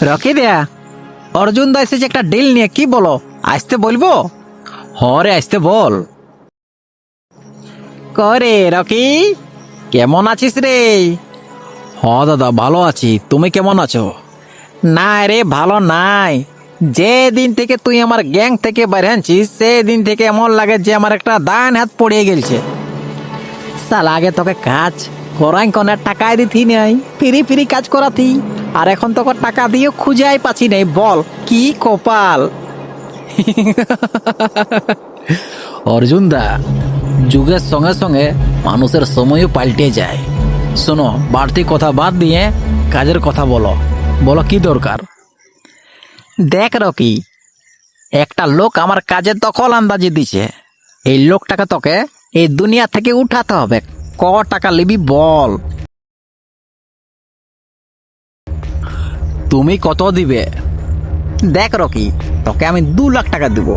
Rocky দেয়া অর্জুন দা এসেছে একটা ডিল নিয়ে, কি বলো? আসতে বলবো? হরে আসতে বল। করে রকি, কেমন আছিস রে? হ দাদা ভালো আছি, তুমি কেমন আছো? না রে ভালো নাই। যেদিন থেকে তুই আমার গ্যাং থেকে বাইরে আনছিস সেদিন থেকে এমন লাগে যে আমার একটা ডান হাত পড়ে গেছে। সাল আগে তোকে কাজ করাই কোন টাকাই দিতি নাই, ফ্রি ফ্রি কাজ করাতি, আর এখন তোকে টাকা দিয়েও খুঁজাই পাচ্ছি নাই। বল কি কপাল। অর্জুন দা, যুগের সঙ্গে সঙ্গে মানুষের সময়ও পাল্টে যায়। শোনো, বাড়তি কথা বাদ দিয়ে কাজের কথা বলো। বলো কি দরকার? দেখ রকি, একটা লোক আমার কাজের দখল আন্দাজি দিছে। এই লোকটাকে তোকে এই দুনিয়া থেকে উঠাতে হবে। ক টাকা নিবি বল? তুমি কত দিবে? দেখ রকি, তোকে আমি 2 লাখ টাকা দিব।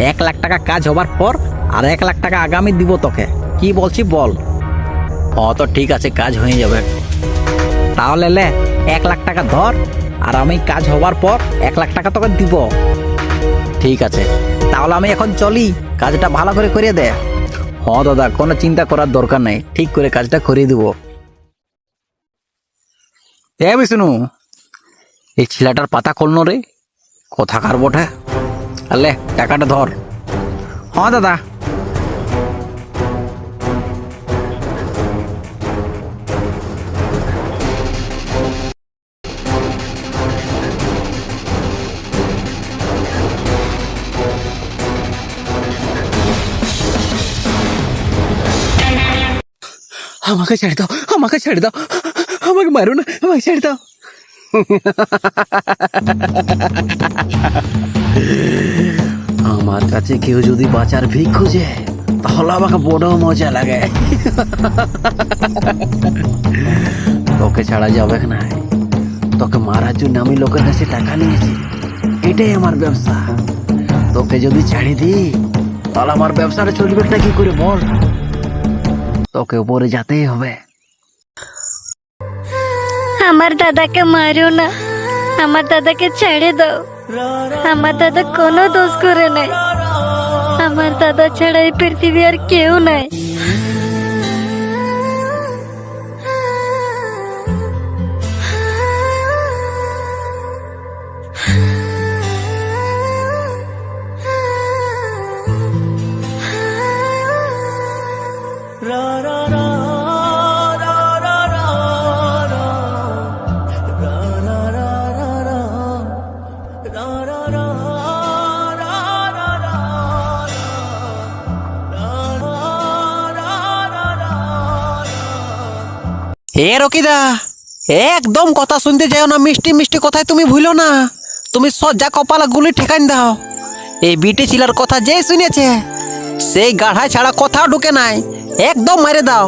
1 লাখ টাকা কাজ হবার পর আর 1 লাখ টাকা আগামী দিব তোকে। কি বলছি বল? তো ঠিক আছে, কাজ হয়ে যাবে। তাহলে লে 1 লাখ টাকা ধর, আর আমি কাজ হবার পর 1 লাখ টাকা তোকে দিব। ঠিক আছে, তাহলে আমি এখন চলি, কাজটা ভালো করে করিয়ে দে। দাদা, কোনো চিন্তা করার দরকার নেই, ঠিক করে কাজটা করিয়ে দিব। বিষ্ণু, এই ছেলেটার পাতা খুলনো রে, কোথাকার বটে? আলে টাকাটা ধর। দাদা। আমাকে ছেড়ে দাও, আমাকে ছেড়ে দাও, আমাকে মারো না, আমাকে ছেড়ে দাও। আমার কাছে কেউ যদি বাঁচার ভিক খুঁজে তাহলে আমাকে বড় মজা লাগে। তোকে ছাড়া যাবে না। তোকে মারার জন্য আমি লোকের কাছে টাকা নিয়েছি, এটাই আমার ব্যবসা। তোকে যদি ছাড়ি দিই তাহলে আমার ব্যবসাটা চলবেটা কি করে বল? তোকে উপরে যেতেই হবে। আমার দাদাকে মারো না, আমার দাদাকে ছেড়ে দাও। আমার দাদা কোনো দোষ করে নাই। আমার দাদা ছাড়া এই পৃথিবী আর কেউ নাই। রকিদা, একদম কথা শুনতে যাও না, মিষ্টি মিষ্টি কথায় তুমি ভুলো না। তুমি সজ্জা কপালা গুলি ঠেকান দাও। এই বিটি ছিলার কথা যে শুনেছে সেই গাঢ়ায় ছাড়া কোথাও ঢুকে নাই, একদম মেরে দাও।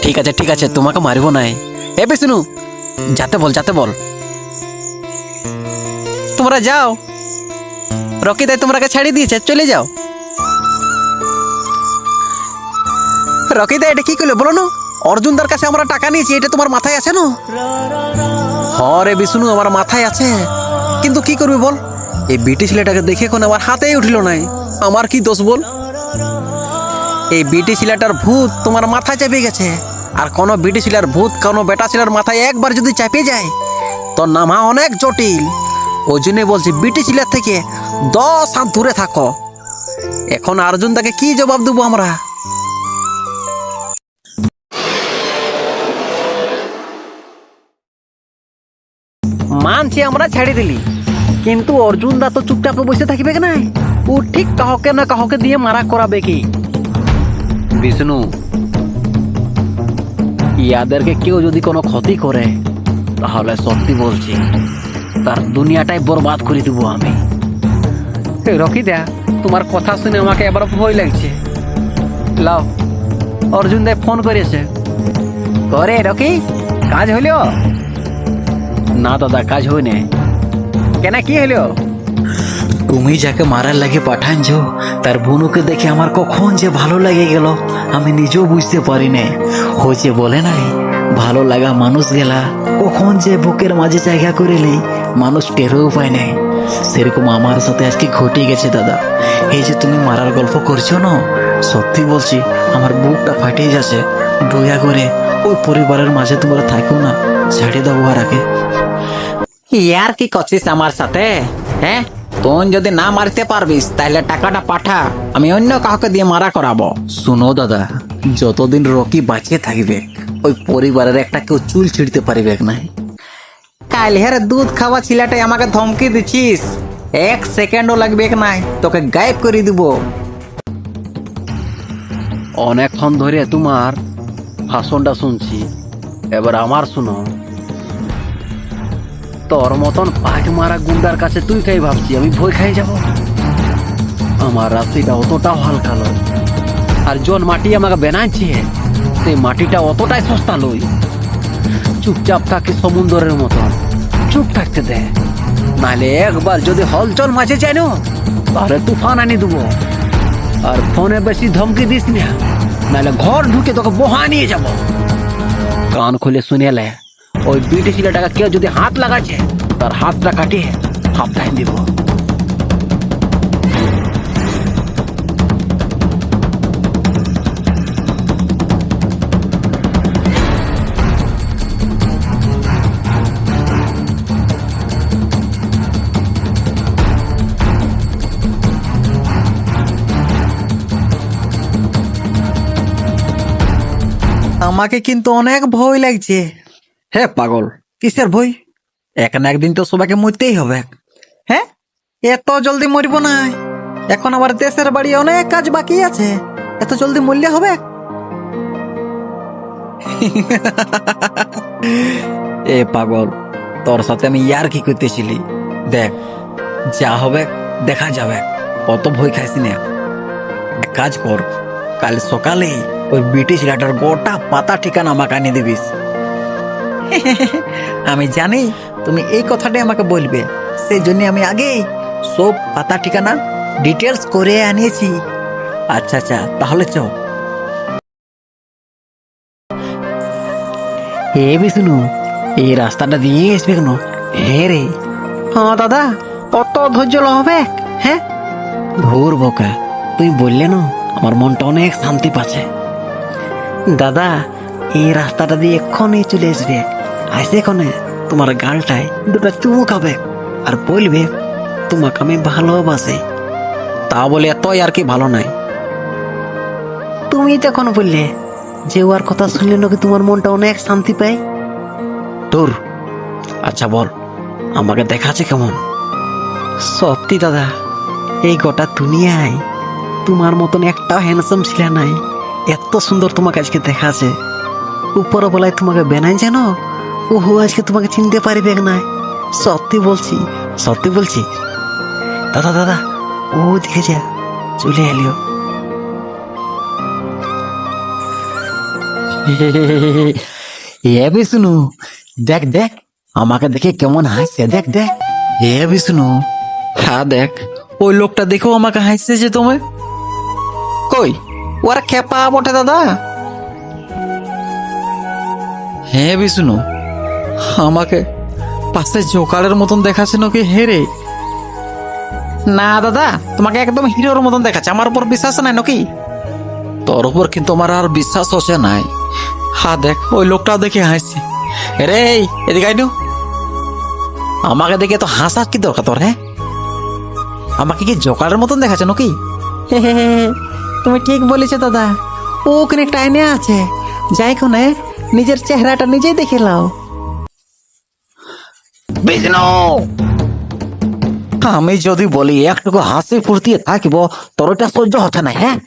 ঠিক আছে ঠিক আছে, তোমাকে মারিব নাই। বিষ্ণু, যাতে বল, যাতে বল। তোমরা যাও, রকিদাই তোমরাকে ছাড়িয়ে দিয়েছে, চলে যাও। রকিদা, এটা কি করলে বলো না? অর্জুনদার কাছে আমরা টাকা নিয়েছি, এটা তোমার মাথায় আছে না? হরে বিষ্ণু, আমার মাথায় আছে, কিন্তু কি করবি বল? এই বিটি ছেলেটাকে দেখে এখন আমার হাতেই উঠিল নাই। আমার কি দোষ বল? এই বিটি ছেলেটার ভূত তোমার মাথায় চেপে গেছে। আর কোনো বিটি ছেলের ভূত কোনো বেটা ছেলের মাথায় একবার যদি চেপে যায় তো নামা অনেক জটিল। ওই জন্যই বলছি, বিটি ছেলের থেকে 10 হাত দূরে থাকো। এখন অর্জুনদাকে কি জবাব দেবো আমরা? মানছি আমরা ছেড়ে দিলি, কিন্তু অর্জুন দা তো চুপচাপ বসে থাকবে না। ও ঠিক কাহকে না কাহকে দিয়ে মারা করাবে কি? বিষ্ণু, ইয়াদেরকে কেউ যদি কোনো ক্ষতি করে তাহলে সত্যি বলছি তার দুনিয়াটাই বরবাদ করে দিব আমি। রকি দা, তোমার কথা শুনে আমাকে এবার ভয় লাগছে। লাও, অর্জুন দেব ফোন করেছে। করে রকি, কাজ হইল? না দাদা, কাজ হয়নি। কেন, কি হইল? তুমি যাকে মারার লাগে পাঠানছো তার বোনকে দেখে আমার কখন যে ভালো লাগে গেল আমি নিজেও বুঝতে পারি না। হয়েছে বলে নাই, ভালো লাগা মানুষ গেলা কখন যে বুকের মাঝে জায়গা করে নেই মানুষ টেরও পায় নাই। সেরকম আমার সাথে আজকে ঘটে গেছে দাদা। এই যে তুমি মারার গল্প করছো না, সত্যি বলছি আমার বুকটা ফাটিয়ে যাচ্ছে। দয়া করে ওই পরিবারের মাঝে তোমরা থাকো না, ছেড়ে দাও আর আগে। ইয়ার কি করছিস আমার সাথে? হ্যাঁ, তুই যদি না মারতে পারবিস তাহলে টাকাটা পাঠা, আমি অন্য কাউকে দিয়ে মারা করাবো। শুনো দাদা, যতদিন রকি বাঁচিয়ে থাকবে ওই পরিবারের একটা কেউ চুল ছিঁড়তে পারবে না। কাল হের দুধ খাওয়া ছিলাটাই আমাকে ধমকি দিচ্ছিস? এক সেকেন্ডও লাগবে নাই, তোকে গায়েব করে দিব। অনেকক্ষণ ধরে তোমার ভাষণটা শুনছি, এবার আমার শুনো। তোর মতন পাট মারা গুন্ডার কাছে তুই খাই ভাবছি আমি ভয় খাই যাব? আমার রাশিটা অতটাও হালকা লয়, আর জন মাটি আমাকে বেনাইছে সেই মাটিটা অতটাই সস্তা লই। চুপচাপ থাকি সমুদ্রের মতন, চুপ থাকতে দে, নাহলে একবার যদি হলচল মাঝে চাই না তাহলে তুফান আনি দেবো। আর ফোনে বেশি ধমকি দিস না, নাহলে ঘর ঢুকে তোকে বহা নিয়ে যাব। কান খুলে শুনেলে, ওই বিটি ছেলেটাকে কেউ যদি হাত লাগাচ্ছে তার হাতটা কাটিয়ে হাফটাইম দিব। আমাকে কিন্তু অনেক ভয় লাগছে। হে পাগল, কিসের ভয়? এক না একদিন তো সবাইকে মরতেই হবে। হ্যাঁ, এত জলদি মরবো না, এখন আবার দেশের বাড়ি অনেক কাজ বাকি আছে, এত জলদি মরলে হবে? এ পাগল, তোর সাথে আমি ইয়ার কি করতেছিলি? দেখ, যা হবে দেখা যাবে, অত ভয় খাইস না। এক কাজ কর, কাল সকালে ওই বিটি ছেলেটার গোটা পাতা ঠিকানা আমাকে আনিয়ে দিবিস। আমি জানি তুমি এই কথাটাই আমাকে বলবে, সেই জন্য আমি আগে সব পাতা ঠিকানা ডিটেলস করে আনিয়েছি। আচ্ছা আচ্ছা, তাহলে চ। এ বিষ্ণু, এই রাস্তাটা দিয়ে আসবে কেন? হ্যাঁ রে। হ্যাঁ দাদা, কত ধৈর্য হবে? হ্যাঁ ধুর বোকা, তুই বললে না আমার মনটা অনেক শান্তি পাচ্ছে। দাদা, এই রাস্তাটা দিয়ে এক্ষুনি চলে আসবে, আসে এখানে তোমার গালটায় দুটা চুমু খাবে আর বলবে তোমাকে আমি ভালোবাসি। তা বলে এত আর কি ভালো নাই? তুমি তখন বললে যে ওর কথা শুনলে নাকি তোমার মনটা অনেক শান্তি পায়। তোর আচ্ছা বল, আমাকে দেখাচ্ছে কেমন? সত্যি দাদা, এই গোটা দুনিয়ায় তোমার মতন একটা হ্যান্ডসাম ছিল নাই, এত সুন্দর তোমাকে আজকে দেখাচ্ছে। উপর বলায় তোমাকে বেনাই জানো, ওহো আজকে তোমাকে চিনতে পারবে না। সত্যি বলছি, সত্যি বলছি। দাদা দাদা, ও দেখে যা চলে এলিও। এ বিষ্ণু, দেখ দেখ আমাকে দেখে কেমন হাসছে, দেখ দেখ। এ বিষ্ণু, হ্যাঁ দেখ, ওই লোকটা দেখো আমাকে হাসছে যে তুমি। কই, ওরা খেপা বটে দাদা। হ্যাঁ বিষ্ণু, আমাকে পাশে জোকারের মতন দেখাচ্ছে নাকি? হেরে না দাদা, তোমাকে একদম হিরোর মতন দেখাচ্ছে, আমার উপর বিশ্বাস নাই নাকি? তোর উপর কিন্তু আমার আর বিশ্বাস হচ্ছে নাই। হ্যাঁ দেখ, ওই লোকটা দেখে হাসছে। রে এদিকে আইনু, আমাকে দেখে তো হাসার কি দরকার তোর? হ্যাঁ, আমাকে কি জোকারের মতন দেখাচ্ছে নাকি? তুমি ঠিক বলেছো দাদা, ও ওখানে একটা আয়না আছে, যাই কোনে নিজের চেহারাটা নিজেই দেখে লাও। বিষ্ণু, আমি যদি বলি একটুকু হাসি ফুর্তি থাকিব, তোর ওটা সহ্য হচ্ছে না। হ্যাঁ,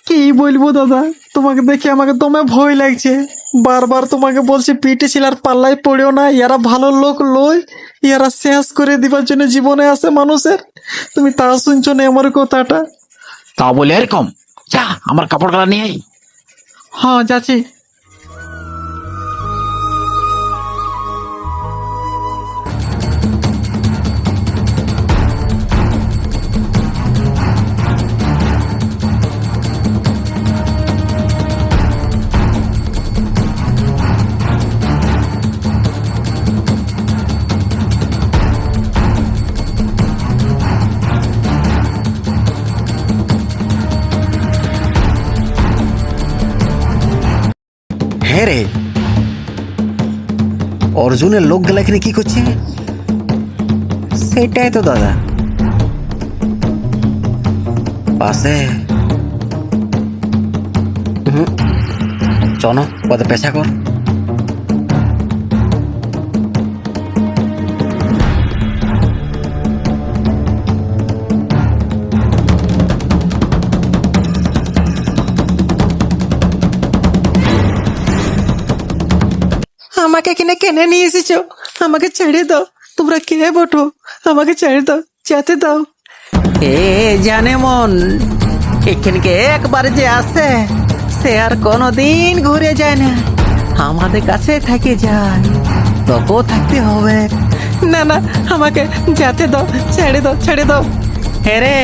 কি বলবো দাদা, তোমাকে দেখে আমাকে দমে ভয় লাগছে। বারবার তোমাকে বলছি পিটি ছিলার পাল্লায় পড়েও না, এরা ভালো লোক লই, এরা শেষ করে দিবার জন্য জীবনে আসে মানুষের। তুমি তা শুনছো না আমার কথাটা? তা বলে এরকম, যা আমার কাপড় কালা নিয়ে আই। হ্যাঁ যাচ্ছি। হ্যাঁ রে, অর্জুনের লোক গেলা এখানে কি করছে? সেটাই তো দাদা, পাশে চলো কত পেশা কর। আমাকে এখানে কেনে নিয়ে এসেছো? আমাকে ছেড়ে দাও। তোমরা কে বটো? আমাকে ছেড়ে দাও, যেতে দাও। এ জানে মন, এখানকে একবার যে আসে সে আর কোনোদিন ঘুরে যায় না, আমাদের কাছে থেকে যায়। তোকেও থাকতে হবে। না না, আমাকে যেতে দাও, ছেড়ে দাও, ছেড়ে দাও। হেরে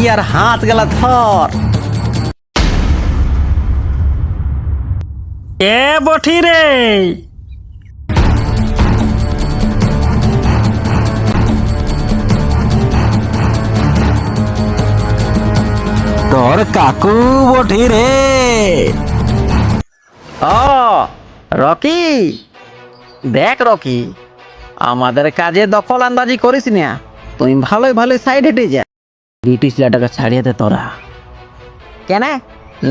ইয়ার হাত গেলা ধর। এ বঠি রে, তোর কাকু বঠি রে। ও রকি, দেখ রকি, আমাদের কাজে দখল আন্দাজি করিস না। তুই ভালোই ভালোই সাইড হেঁটে যা। ব্রিটিশ ছেলেটাকে ছাড়িয়ে দে তোরা। কেন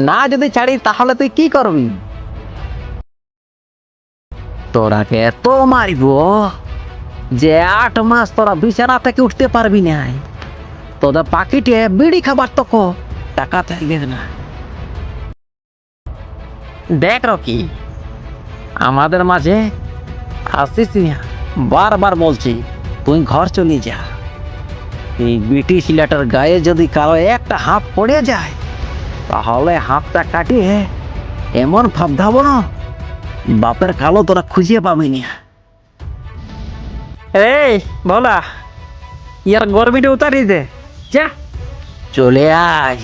না, যদি ছাড়ি তাহলে তুই কি করবি? তোরাকে এত মারিব যে 8 মাস তোরা বিছানা থেকে উঠতে পারবি না। তোদের পাকিটে বিড়ি খাবার তো টাকা থাকবে না। দেখ রকি, আমাদের মাঝে আসিস না, বারবার বলছি তুই ঘর চলে যা। এই ব্রিটিশ ছেলেটার গায়ে যদি কারো একটা হাত পড়ে যায় তাহলে হাতটা কাটিয়ে এমন ভাব ধাবো না, বাপের কালো তোরা খুঁজে পাবি না। এই বলা, ইয়ার গরমিটা উতারি দে, যা। চলে আয়,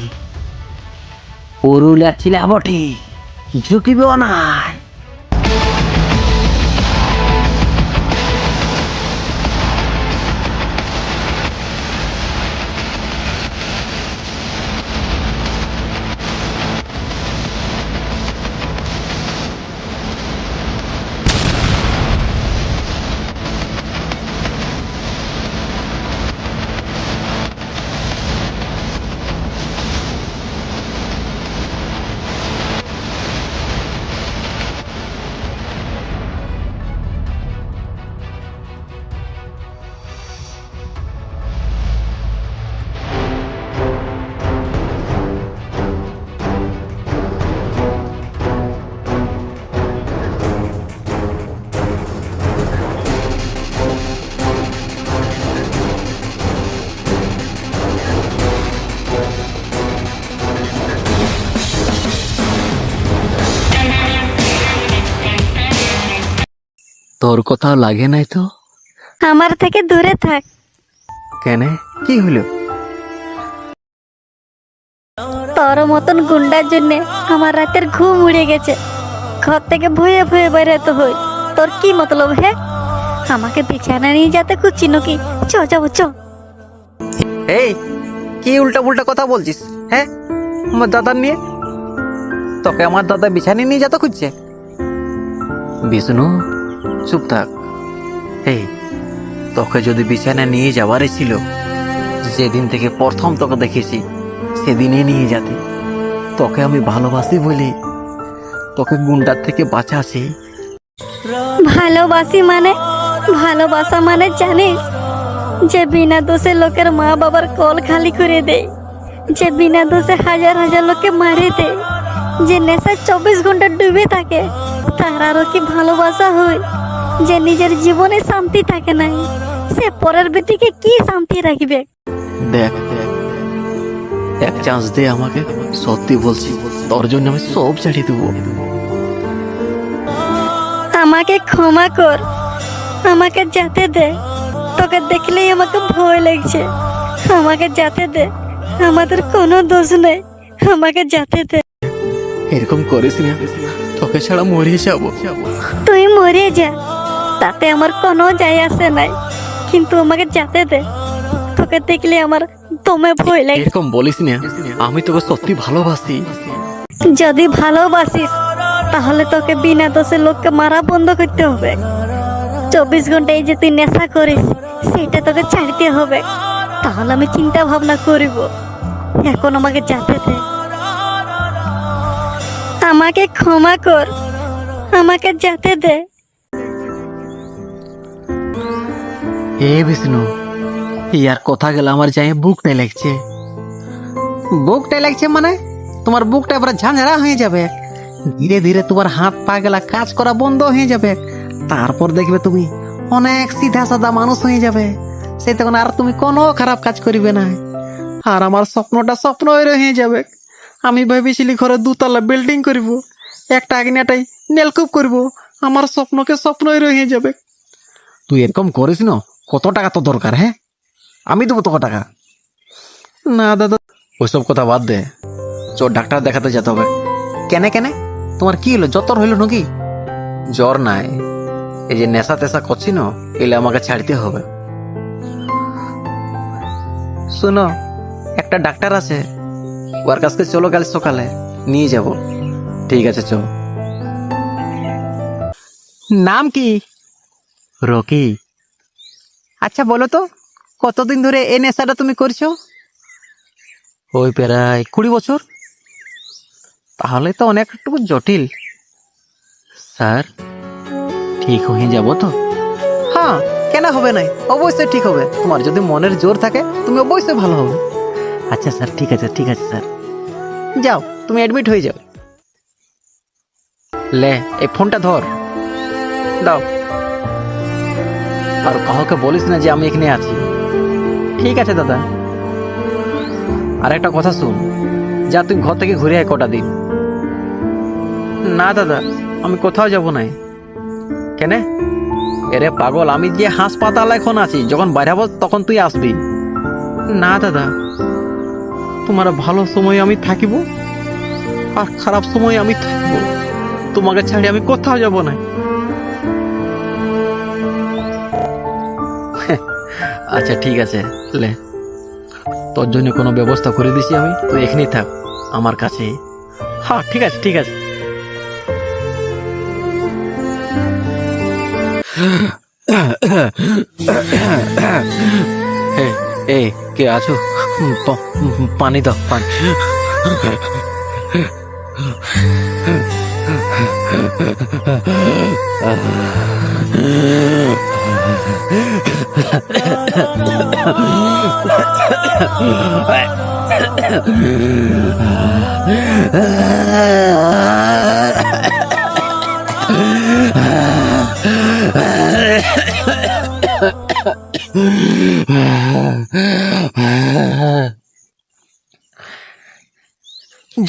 পুরুলিয়া ছিল বটে, ঝুঁকিবেও নাই। তোর কোথাও লাগে নাই তো? আমার থেকে দূরে থাক। কেন, কি হলো? তোর মতন গুন্ডার জন্য আমার রাতের ঘুম উড়ে গেছে। ঘর থেকে ভয়ে ভয়ে বেরোতে হই। তোর কি মতলব? হে, আমাকে বিছানা নিয়ে যেতে খুঁজছি নাকি? চ যাবো, চ। এই কি উল্টা পুল্টা কথা বলছিস? হ্যাঁ, আমার দাদার নিয়ে? তোকে আমার দাদা বিছানি নিয়ে যেতে খুঁজছে? বিষ্ণু চুপ থাক। এই তোকে যদি বিছানা নিয়ে যাওয়ারই ছিল, যেদিন থেকে প্রথম তোকে দেখেছি সেদিনে নিয়ে যেতে। তোকে আমি ভালোবাসি বলি তোকে গুন্ডার থেকে বাঁচাছি। ভালোবাসি মানে? ভালোবাসা মানে জানিস? যে বিনা দোষে লোকের মা বাবার কল খালি করে দেয়, যে বিনা দোষে হাজার হাজার লোককে মারে দেয়, যে নেশায় 24 ঘন্টা ডুবে থাকে, তার আরো কি ভালোবাসা হয় যে নিজের জীবনে শান্তি থাকে নাই, সে পরের বেটিকে কি শান্তি রাখবে? দেখ দেখ, এক চান্স দে আমাকে, সত্যি বলছি তোর জন্য আমি সব ছাড়িয়ে দেবো। আমাকে ক্ষমা কর, আমাকে যেতে দে, তোকে দেখলেই আমাকে ভয় লাগছে। আমাকে যেতে দে, আমাদের কোনো দোষ নেই, আমাকে যেতে দে। এরকম করিস না, তোকে ছাড়া মরে যাবো। তুই মরে যা, তাতে আমার কোনো যায় আসে নাই, কিন্তু আমাকে যেতে দে। তোকে দেখলে আমার দমে ভয় লাগে। এরকম বলিস না, আমি তোকে সত্যি ভালোবাসি। যদি ভালোবাসিস তাহলে তোকে বিনা দোষে লোককে মারা বন্ধ করতে হবে। 24 ঘন্টায় যে তুই নেশা করিস সেটা তোকে ছাড়তে হবে, তাহলে আমি চিন্তা ভাবনা করিব। এখন আমাকে যেতে দে, আমাকে ক্ষমা কর, আমাকে যেতে দে। এ বিষ্ণু, ইয়ার কথা গেলে আমার যাই বুকটাই লাগছে। বুকটাই লাগছে মানে তোমার বুকটা এবার ঝাঁঝরা হয়ে যাবে, ধীরে ধীরে তোমার হাত পা গেলা কাজ করা বন্ধ হয়ে যাবে। তারপর দেখবে তুমি অনেক সিধা সাদা মানুষ হয়ে যাবে, সে তখন আর তুমি কোনো খারাপ কাজ করিবে না। আর আমার স্বপ্নটা স্বপ্ন হয়ে যাবে। আমি ভেবেছিলি ঘরে 2 তলা বিল্ডিং করব, একটা আগিনাটাই নেলকুপ করব, আমার স্বপ্নকে স্বপ্ন হয়ে যাবে। তুই এরকম করিস না, কত টাকা তো দরকার? হ্যাঁ, আমি দেবো তোকে টাকা। না দাদা, ওইসব কথা বাদ দে, চোর ডাক্তার দেখাতে যেতে হবে। কেনে কেনে তোমার কি হলো? জ্বর হইলো নাকি? জ্বর নাই, এই যে নেশা টেশা করছি না, এলে আমাকে ছাড়তে হবে। শুনো, একটা ডাক্তার আছে, ওর কাছে চলো, কাল সকালে নিয়ে যাব। ঠিক আছে, চলো। নাম কি? রকি। আচ্ছা বলো তো, কতদিন ধরে এই নেশাটা তুমি করছো? ওই প্রায় 20 বছর। তাহলে তো অনেক একটু জটিল। স্যার, ঠিক হয়ে যাব তো? হ্যাঁ, কেন হবে নাই, অবশ্যই ঠিক হবে। তোমার যদি মনের জোর থাকে তুমি অবশ্যই ভালো হবে। আচ্ছা স্যার, ঠিক আছে ঠিক আছে স্যার, যাও তুমি অ্যাডমিট হয়ে যাও। লে, এই ফোনটা ধর, দাও। আর কাউকে বলিস না যে আমি এখানে আছি। ঠিক আছে দাদা। আর একটা কথা শুন, যা তুই ঘর থেকে ঘুরে আয় কটা দিন। না দাদা, আমি কোথাও যাব না। কেন? এরে পাগল, আমি যে হাসপাতাল এখন আছি, যখন বাইরে হবো তখন তুই আসবি। না দাদা, তোমার ভালো সময় আমি থাকিব আর খারাপ সময় আমি থাকবো, তোমাকে ছাড়ি আমি কোথাও যাব না। আচ্ছা ঠিক আছে, লে, তোর জন্য কোনো ব্যবস্থা করে দিছি আমি, তুই এখানেই থাক আমার কাছে। হ্যাঁ ঠিক আছে ঠিক আছে। এ কে আছো? পানি দাও, পানি।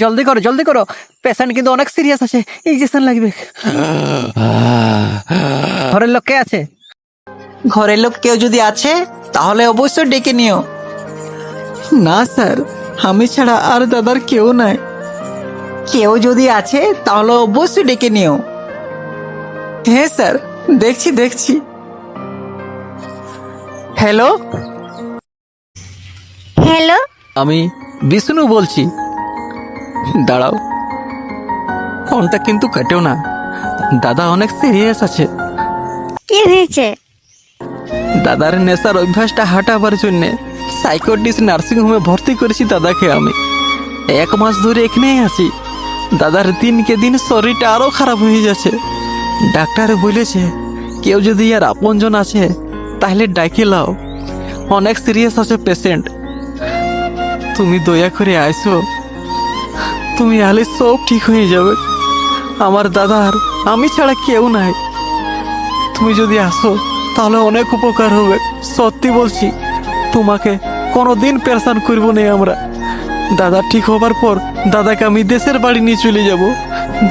জলদি করো জলদি করো, পেশেন্ট কিন্তু অনেক সিরিয়াস আছে, ইনজেকশন লাগবে। ঘরের লোক কে আছে? ঘরের লোক কেউ যদি আছে তাহলে অবশ্যই ডেকে নিও। না স্যার, আমি ছাড়া আর দাদার কেউ নাই। কেউ যদি আছে তাহলে অবশ্যই ডেকে নিও। হ্যাঁ স্যার, দেখছি দেখছি। হ্যালো হ্যালো, আমি বিষ্ণু বলছি। দাঁড়াও, ফোনটা কিন্তু কাটেও না, দাদা অনেক সিরিয়াস আছে। কি হয়েছে? দাদার নেশার অভ্যাসটা হাঁটাবার জন্য সাইকোটিস্ট নার্সিং হোমে ভর্তি করেছি দাদাকে আমি। 1 মাস ধরে এখানেই আছি। দাদার দিনকে দিন শরীরটা আরো খারাপ হয়ে যাচ্ছে। ডাক্তার বলেছে কেউ যদি আর আপনজন আছে তাহলে ডাকে লাও, অনেক সিরিয়াস আছে পেশেন্ট। তুমি দয়া করে আইসো, তুমি আলে সব ঠিক হয়ে যাবে। আমার দাদার আমি ছাড়া কেউ নাই। তুমি যদি আসো তাহলে অনেক উপকার হবে। সত্যি বলছি, তোমাকে কোনোদিন পেরেশান করবো না আমরা। দাদা ঠিক হবার পর দাদাকে আমি দেশের বাড়ি নিয়ে চলে যাব।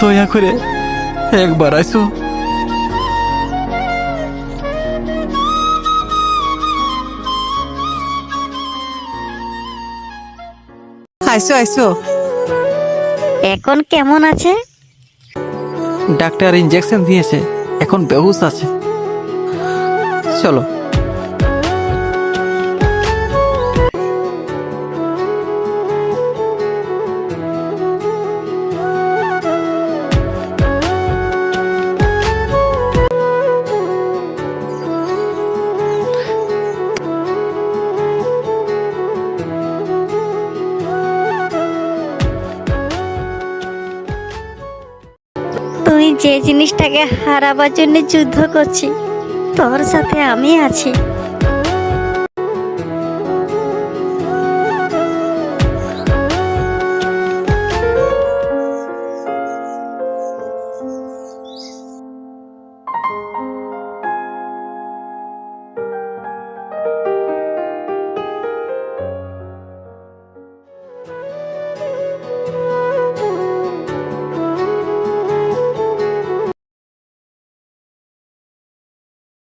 দয়া করে একবার আসো। আইসো আইসো। এখন কেমন আছে? ডাক্তার ইঞ্জেকশন দিয়েছে, এখন বেহুশ আছে। চলো। তুই যে জিনিসটাকে হারাবার জন্য যুদ্ধ করছি, তোর সাথে আমি আছি।